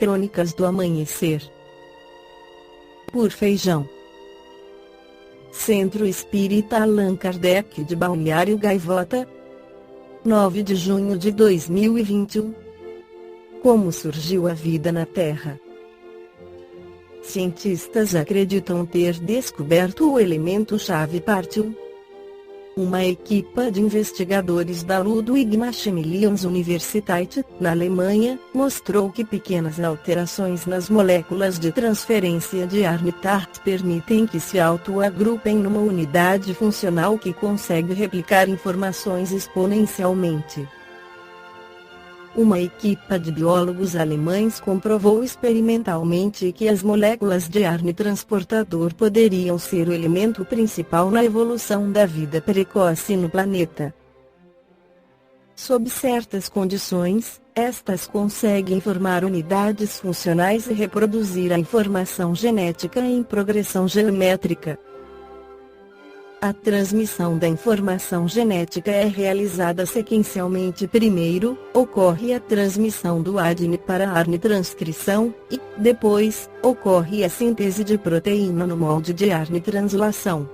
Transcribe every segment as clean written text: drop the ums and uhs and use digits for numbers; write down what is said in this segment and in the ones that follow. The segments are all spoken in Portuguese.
Crônicas do Amanhecer. Por Feijão. Centro Espírita Allan Kardec de Balneário Gaivota, 9 de junho de 2021. Como surgiu a vida na Terra? Cientistas acreditam ter descoberto o elemento-chave Partium. Uma equipa de investigadores da Ludwig-Maximilians Universität, na Alemanha, mostrou que pequenas alterações nas moléculas de transferência de Armitage permitem que se autoagrupem numa unidade funcional que consegue replicar informações exponencialmente. Uma equipa de biólogos alemães comprovou experimentalmente que as moléculas de ARN transportador poderiam ser o elemento principal na evolução da vida precoce no planeta. Sob certas condições, estas conseguem formar unidades funcionais e reproduzir a informação genética em progressão geométrica. A transmissão da informação genética é realizada sequencialmente. Primeiro, ocorre a transmissão do ADN para a ARN transcrição, e, depois, ocorre a síntese de proteína no molde de ARN translação.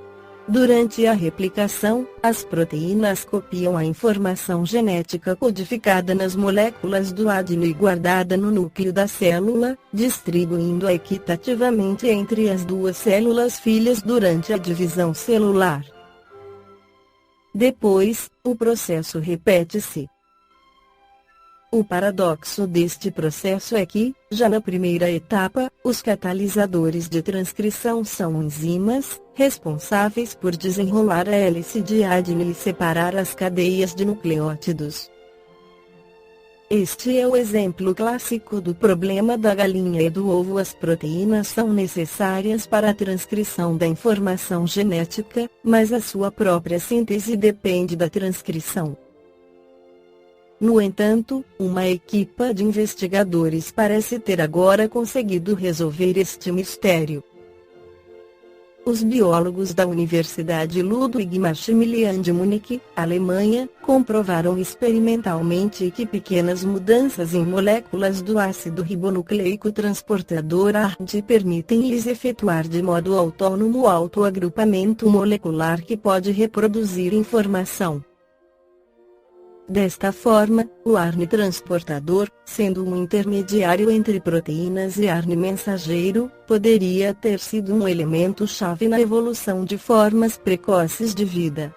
Durante a replicação, as proteínas copiam a informação genética codificada nas moléculas do ADN e guardada no núcleo da célula, distribuindo-a equitativamente entre as duas células filhas durante a divisão celular. Depois, o processo repete-se. O paradoxo deste processo é que, já na primeira etapa, os catalisadores de transcrição são enzimas, responsáveis por desenrolar a hélice de ADN e separar as cadeias de nucleótidos. Este é o exemplo clássico do problema da galinha e do ovo. As proteínas são necessárias para a transcrição da informação genética, mas a sua própria síntese depende da transcrição. No entanto, uma equipa de investigadores parece ter agora conseguido resolver este mistério. Os biólogos da Universidade Ludwig-Maximilian de Munique, Alemanha, comprovaram experimentalmente que pequenas mudanças em moléculas do ácido ribonucleico transportador ARN permitem-lhes efetuar de modo autônomo o autoagrupamento molecular que pode reproduzir informação. Desta forma, o ARN transportador, sendo um intermediário entre proteínas e ARN mensageiro, poderia ter sido um elemento-chave na evolução de formas precoces de vida.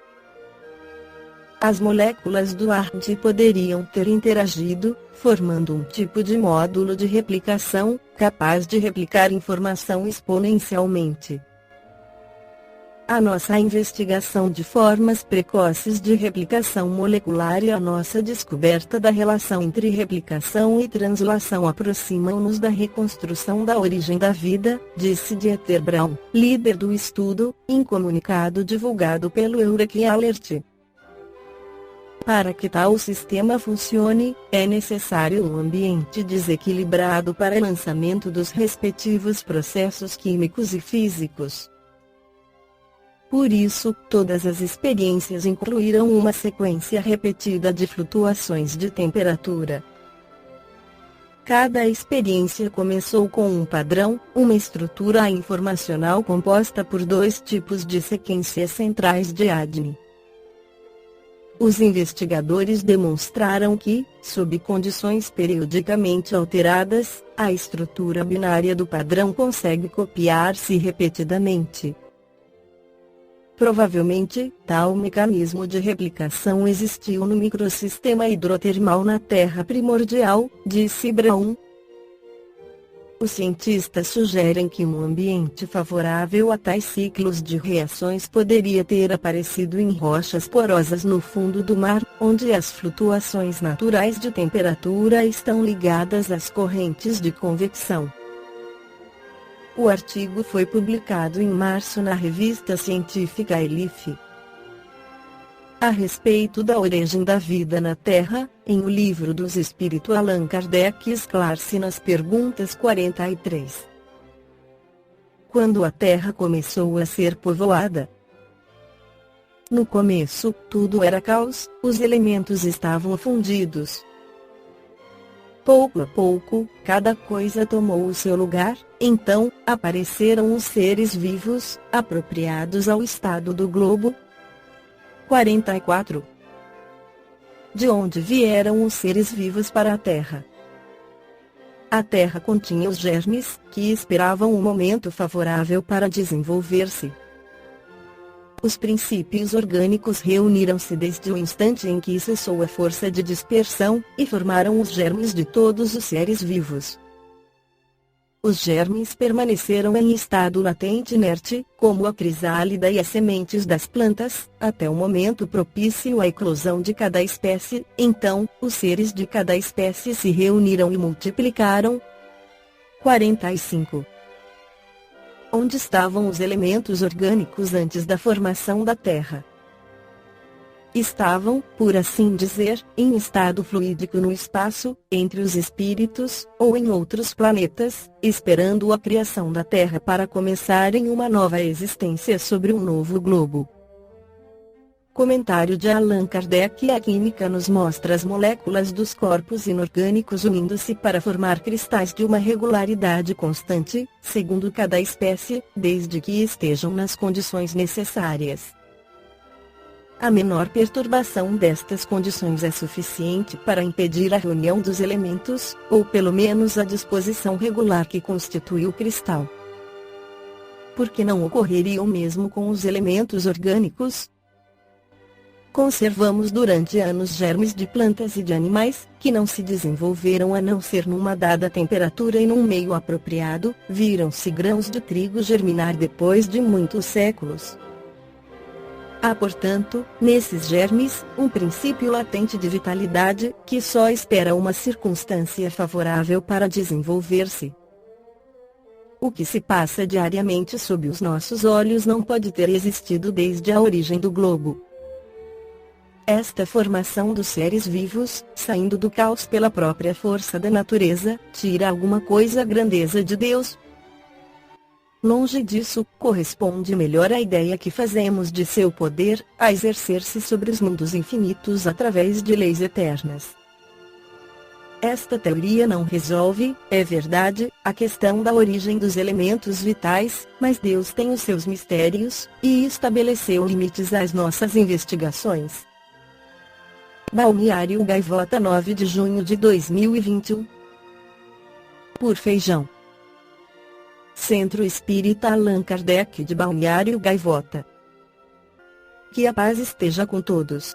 As moléculas do ARN poderiam ter interagido, formando um tipo de módulo de replicação, capaz de replicar informação exponencialmente. A nossa investigação de formas precoces de replicação molecular e a nossa descoberta da relação entre replicação e translação aproximam-nos da reconstrução da origem da vida, disse Dieter Braun, líder do estudo, em comunicado divulgado pelo Eureka Alert. Para que tal sistema funcione, é necessário um ambiente desequilibrado para o lançamento dos respectivos processos químicos e físicos. Por isso, todas as experiências incluíram uma sequência repetida de flutuações de temperatura. Cada experiência começou com um padrão, uma estrutura informacional composta por dois tipos de sequências centrais de ADN. Os investigadores demonstraram que, sob condições periodicamente alteradas, a estrutura binária do padrão consegue copiar-se repetidamente. Provavelmente, tal mecanismo de replicação existiu no microsistema hidrotermal na Terra primordial, disse Braun. Os cientistas sugerem que um ambiente favorável a tais ciclos de reações poderia ter aparecido em rochas porosas no fundo do mar, onde as flutuações naturais de temperatura estão ligadas às correntes de convecção. O artigo foi publicado em março na revista científica Elif. A respeito da origem da vida na Terra, em O Livro dos Espíritos, Allan Kardec esclarece nas perguntas 43. Quando a Terra começou a ser povoada? No começo, tudo era caos, os elementos estavam fundidos. Pouco a pouco, cada coisa tomou o seu lugar, então, apareceram os seres vivos, apropriados ao estado do globo. 44. De onde vieram os seres vivos para a Terra? A Terra continha os germes, que esperavam um momento favorável para desenvolver-se. Os princípios orgânicos reuniram-se desde o instante em que cessou a força de dispersão, e formaram os germes de todos os seres vivos. Os germes permaneceram em estado latente inerte, como a crisálida e as sementes das plantas, até o momento propício à eclosão de cada espécie. Então, os seres de cada espécie se reuniram e multiplicaram. 45. Onde estavam os elementos orgânicos antes da formação da Terra? Estavam, por assim dizer, em estado fluídico no espaço, entre os espíritos, ou em outros planetas, esperando a criação da Terra para começarem uma nova existência sobre um novo globo. Comentário de Allan Kardec. A química nos mostra as moléculas dos corpos inorgânicos unindo-se para formar cristais de uma regularidade constante, segundo cada espécie, desde que estejam nas condições necessárias. A menor perturbação destas condições é suficiente para impedir a reunião dos elementos, ou pelo menos a disposição regular que constitui o cristal. Por que não ocorreria o mesmo com os elementos orgânicos? Conservamos durante anos germes de plantas e de animais, que não se desenvolveram a não ser numa dada temperatura e num meio apropriado. Viram-se grãos de trigo germinar depois de muitos séculos. Há, portanto, nesses germes, um princípio latente de vitalidade, que só espera uma circunstância favorável para desenvolver-se. O que se passa diariamente sob os nossos olhos não pode ter existido desde a origem do globo. Esta formação dos seres vivos, saindo do caos pela própria força da natureza, tira alguma coisa à grandeza de Deus? Longe disso, corresponde melhor à ideia que fazemos de seu poder, a exercer-se sobre os mundos infinitos através de leis eternas. Esta teoria não resolve, é verdade, a questão da origem dos elementos vitais, mas Deus tem os seus mistérios, e estabeleceu limites às nossas investigações. Balneário Gaivota, 9 de junho de 2021. Por Feijão. Centro Espírita Allan Kardec de Balneário Gaivota. Que a paz esteja com todos.